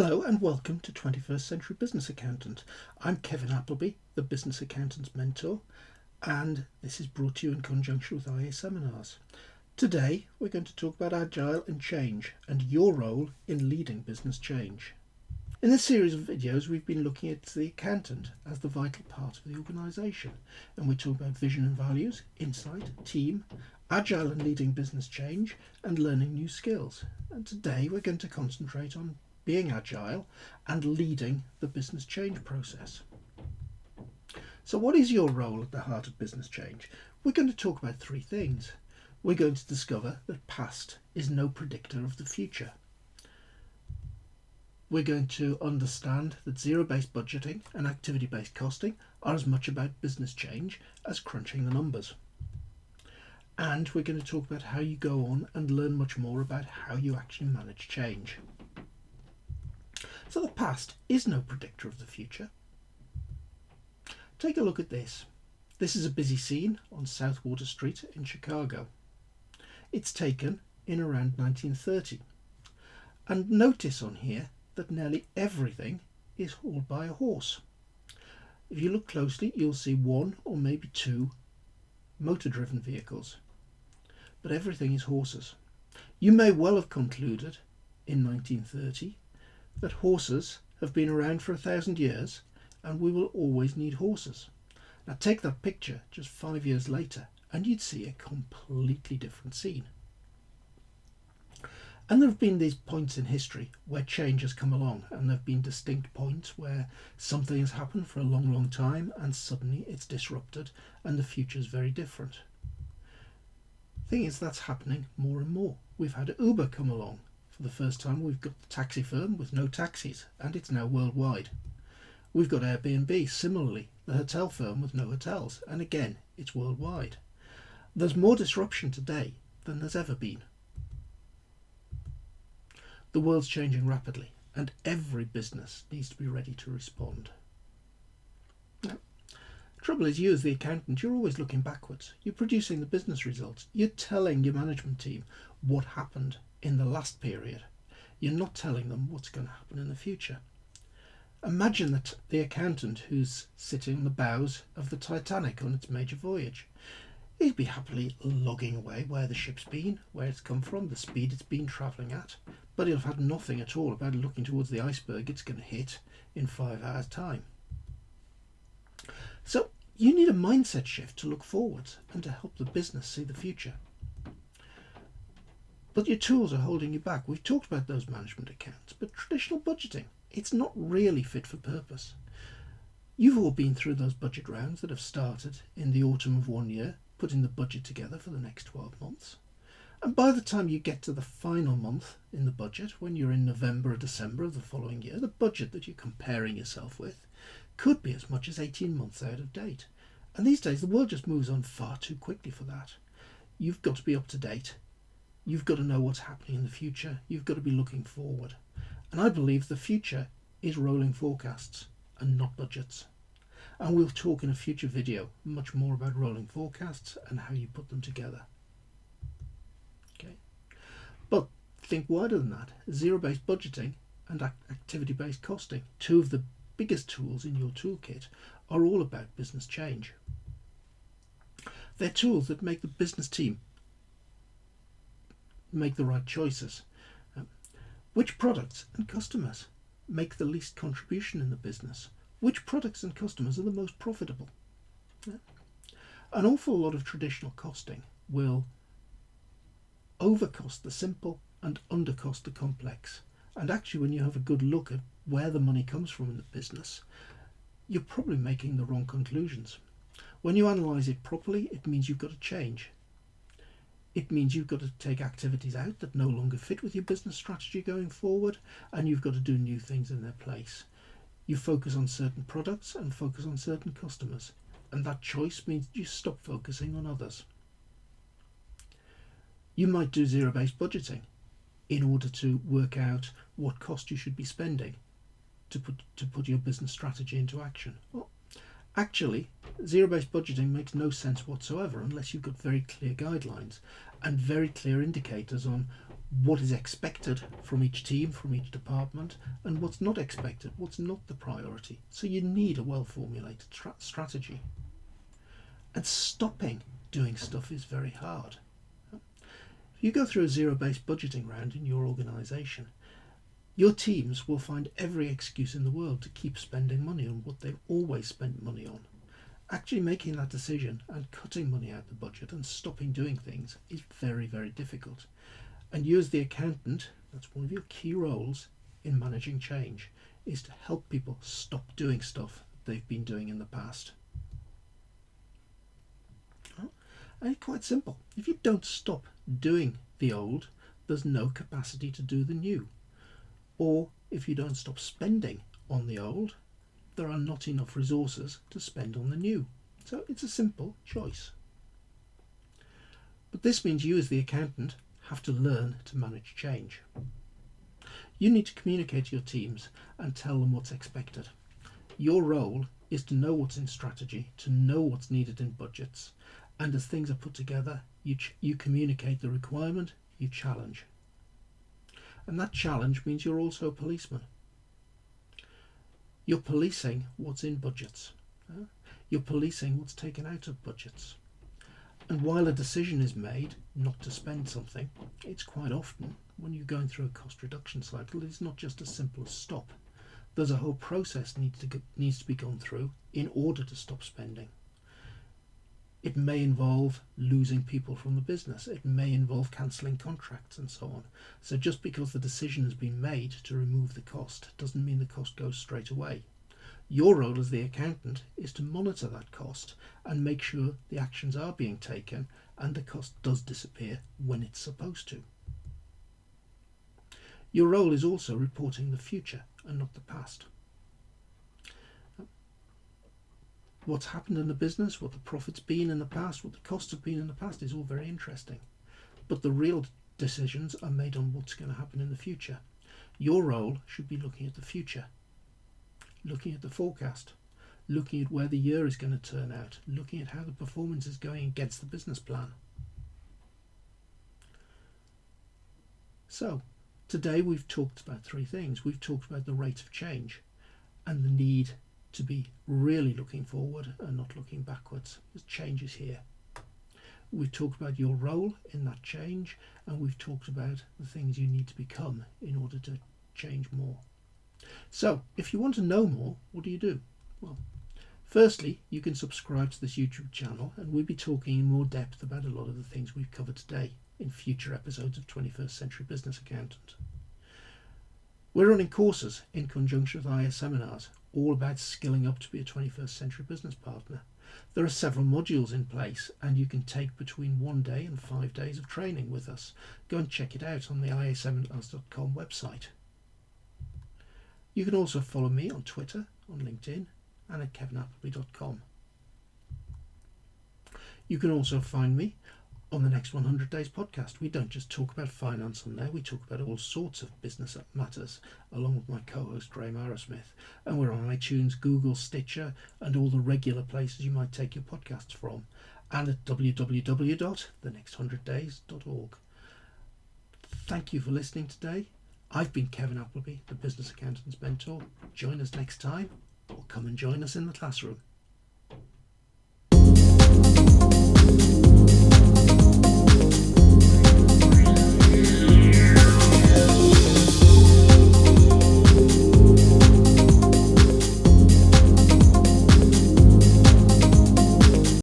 Hello and welcome to 21st Century Business Accountant. I'm Kevin Appleby, the Business Accountant's Mentor, and this is brought to you in conjunction with IA Seminars. Today we're going to talk about Agile and change and your role in leading business change. In this series of videos we've been looking at the accountant as the vital part of the organisation, and we talk about vision and values, insight, team, Agile and leading business change, and learning new skills. And today we're going to concentrate on being agile and leading the business change process. So what is your role at the heart of business change? We're going to talk about three things. We're going to discover that past is no predictor of the future. We're going to understand that zero-based budgeting and activity-based costing are as much about business change as crunching the numbers. And we're going to talk about how you go on and learn much more about how you actually manage change. So the past is no predictor of the future. Take a look at this. This is a busy scene on South Water Street in Chicago. It's taken in around 1930. And notice on here that nearly everything is hauled by a horse. If you look closely, you'll see one or maybe two motor-driven vehicles. But everything is horses. You may well have concluded in 1930 that horses have been around for 1,000 years and we will always need horses. Now take that picture just 5 years later and you'd see a completely different scene. And there have been these points in history where change has come along, and there have been distinct points where something has happened for a long time and suddenly it's disrupted and the future is very different. The thing is, that's happening more and more. We've had Uber come along. For the first time we've got the taxi firm with no taxis, and it's now worldwide. We've got Airbnb, similarly, the hotel firm with no hotels, and again it's worldwide. There's more disruption today than there's ever been. The world's changing rapidly and every business needs to be ready to respond. Now, the trouble is, you as the accountant, you're always looking backwards. You're producing the business results. You're telling your management team what happened in the last period. You're not telling them what's going to happen in the future. Imagine that the accountant who's sitting on the bows of the Titanic on its major voyage. He'd be happily logging away where the ship's been, where it's come from, the speed it's been travelling at, but he'll have had nothing at all about looking towards the iceberg it's going to hit in 5 hours' time. So you need a mindset shift to look forwards and to help the business see the future. But your tools are holding you back. We've talked about those management accounts, but traditional budgeting, it's not really fit for purpose. You've all been through those budget rounds that have started in the autumn of one year, putting the budget together for the next 12 months. And by the time you get to the final month in the budget, when you're in November or December of the following year, the budget that you're comparing yourself with could be as much as 18 months out of date. And these days the world just moves on far too quickly for that. You've got to be up to date. You've got to know what's happening in the future. You've got to be looking forward. And I believe the future is rolling forecasts and not budgets. And we'll talk in a future video much more about rolling forecasts and how you put them together. Okay, but think wider than that. Zero-based budgeting and activity-based costing, two of the biggest tools in your toolkit, are all about business change. They're tools that make the business team make the right choices. Which products and customers make the least contribution in the business? Which products and customers are the most profitable? An awful lot of traditional costing will overcost the simple and undercost the complex. And actually, when you have a good look at where the money comes from in the business, you're probably making the wrong conclusions. When you analyse it properly, it means you've got to change. It means you've got to take activities out that no longer fit with your business strategy going forward, and you've got to do new things in their place. You focus on certain products and focus on certain customers, and that choice means you stop focusing on others. You might do zero-based budgeting in order to work out what cost you should be spending to put your business strategy into action. Well, actually, zero-based budgeting makes no sense whatsoever unless you've got very clear guidelines and very clear indicators on what is expected from each team, from each department, and what's not expected, what's not the priority. So you need a well-formulated strategy. And stopping doing stuff is very hard. If you go through a zero-based budgeting round in your organisation, your teams will find every excuse in the world to keep spending money on what they've always spent money on. Actually making that decision and cutting money out of the budget and stopping doing things is very, very difficult. And you as the accountant, that's one of your key roles in managing change, is to help people stop doing stuff they've been doing in the past. And it's quite simple. If you don't stop doing the old, there's no capacity to do the new. Or if you don't stop spending on the old, there are not enough resources to spend on the new. So it's a simple choice. But this means you as the accountant have to learn to manage change. You need to communicate to your teams and tell them what's expected. Your role is to know what's in strategy, to know what's needed in budgets, and as things are put together, you communicate the requirement, you challenge. And that challenge means you're also a policeman. You're policing what's in budgets. You're policing what's taken out of budgets. And while a decision is made not to spend something, it's quite often, when you're going through a cost reduction cycle, it's not just as simple as stop. There's a whole process needs to be gone through in order to stop spending. It may involve losing people from the business. It may involve cancelling contracts and so on. So just because the decision has been made to remove the cost doesn't mean the cost goes straight away. Your role as the accountant is to monitor that cost and make sure the actions are being taken and the cost does disappear when it's supposed to. Your role is also reporting the future and not the past. What's happened in the business, what the profit's been in the past, what the costs have been in the past is all very interesting. But the real decisions are made on what's going to happen in the future. Your role should be looking at the future, looking at the forecast, looking at where the year is going to turn out, looking at how the performance is going against the business plan. So, today we've talked about three things. We've talked about the rate of change and the need to be really looking forward and not looking backwards, because change is here. We've talked about your role in that change, and we've talked about the things you need to become in order to change more. So, if you want to know more, what do you do? Well, firstly, you can subscribe to this YouTube channel, and we'll be talking in more depth about a lot of the things we've covered today in future episodes of 21st Century Business Accountant. We're running courses in conjunction with IS seminars, all about skilling up to be a 21st century business partner. There are several modules in place, and you can take between 1 day and 5 days of training with us. Go and check it out on the iaseminars.com website. You can also follow me on Twitter, on LinkedIn, and at kevinappleby.com. You can also find me on the Next 100 Days podcast. We don't just talk about finance on there, we talk about all sorts of business matters, along with my co-host Graham Arrowsmith. And we're on iTunes, Google, Stitcher, and all the regular places you might take your podcasts from, and at www.thenext100days.org. Thank you for listening today. I've been Kevin Appleby, the Business Accountant's Mentor. Join us next time, or come and join us in the classroom.